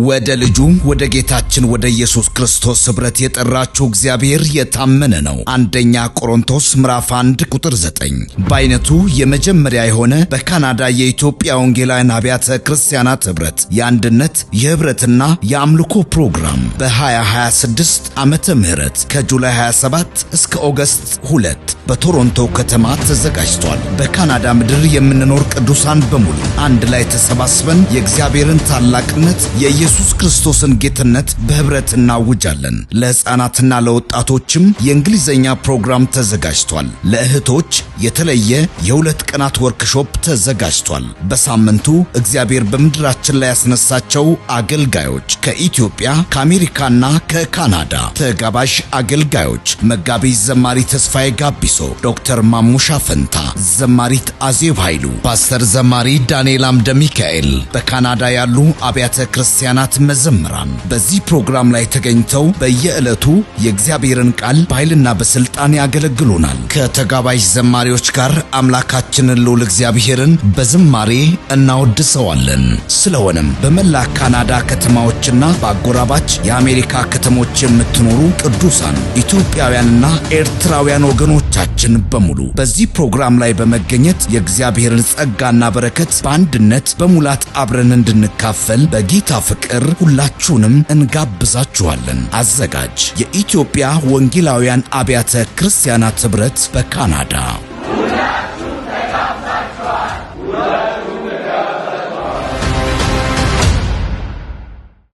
ወደ ልጁ ወደ ጌታችን ወደ ኢየሱስ ክርስቶስ ኅብረት የጠራችሁ እግዚአብሔር የታመነ ነው። አንደኛ ቆሮንቶስ ምዕራፍ 1 ቁጥር 9። በአይነቱ የመጀመሪያ የሆነ በካናዳ የኢትዮጵያ ወንጌላውያን አብያተ ክርስቲያናት ኅብረት የአንድነት የኅብረትና የአምልኮ ፕሮግራም በ2026 ዓመተ ምህረት ከጁላይ 27 እስከ ኦገስት 2 በቶሮንቶ ከተማ ተዘጋጅቷል። በካናዳ ምድር የምንኖር ቅዱሳን በሙሉ አንድ ላይ ተሰባስበን የእግዚአብሔርን ታላቅነት የኢየሱስ ክርስቶስን ጌትነት በኅብረት እናውጃለን። ለሕፃናትና ለወጣቶችም የእንግሊዘኛ ፕሮግራም ተዘጋጅቷል። ለእህቶች የተለየ የ2 ቀናት ወርክሾፕ ተዘጋጅቷል። በሳምንቱ እግዚአብሔር በምድራችን ላይ ያስነሳቸው አገልጋዮች ከኢትዮጵያ ከአሜሪካና ከካናዳ ተጋባዥ አገልጋዮች መጋቢ ዘማሪ ተስፋዬ ጋቢሶ፣ ዶክተር ማሙሻ ፈንታ፣ ዘማሪት አዜብ ኃይሉ፣ ፓስተር ዘማሪ ዳንኤል አምደ ሚካኤል፣ በካናዳ ያሉ አብያተ ክርስቲያናት መዘምራን በዚህ ፕሮግራም ላይ ተገኝተው በየዕለቱ የእግዚአብሔርን ቃል በኃይልና በስልጣን ያገለግሉናል። ከተጋባዥ ዘማሪዎች ጋር አምላካችንን ልዑል እግዚአብሔርን በዝማሬ እናወድሰዋለን። ስለሆነም በመላ ካናዳ ከተማዎችና በአጎራባች የአሜሪካ ከተሞች የምትኖሩ ቅዱሳን ኢትዮጵያውያንና ኤርትራውያን ወገኖቻችን በሙሉ በዚህ ፕሮግራም ላይ በመገኘት የእግዚአብሔርን ጸጋና በረከት በአንድነት በሙላት አብረን እንድንካፈል በጌታ ፍቅር ሁላችሁንም እንጋብዛችኋለን። አዘጋጅ የኢትዮጵያ ወንጌላውያን አብያተ ክርስቲያናት ኅብረት በካናዳ።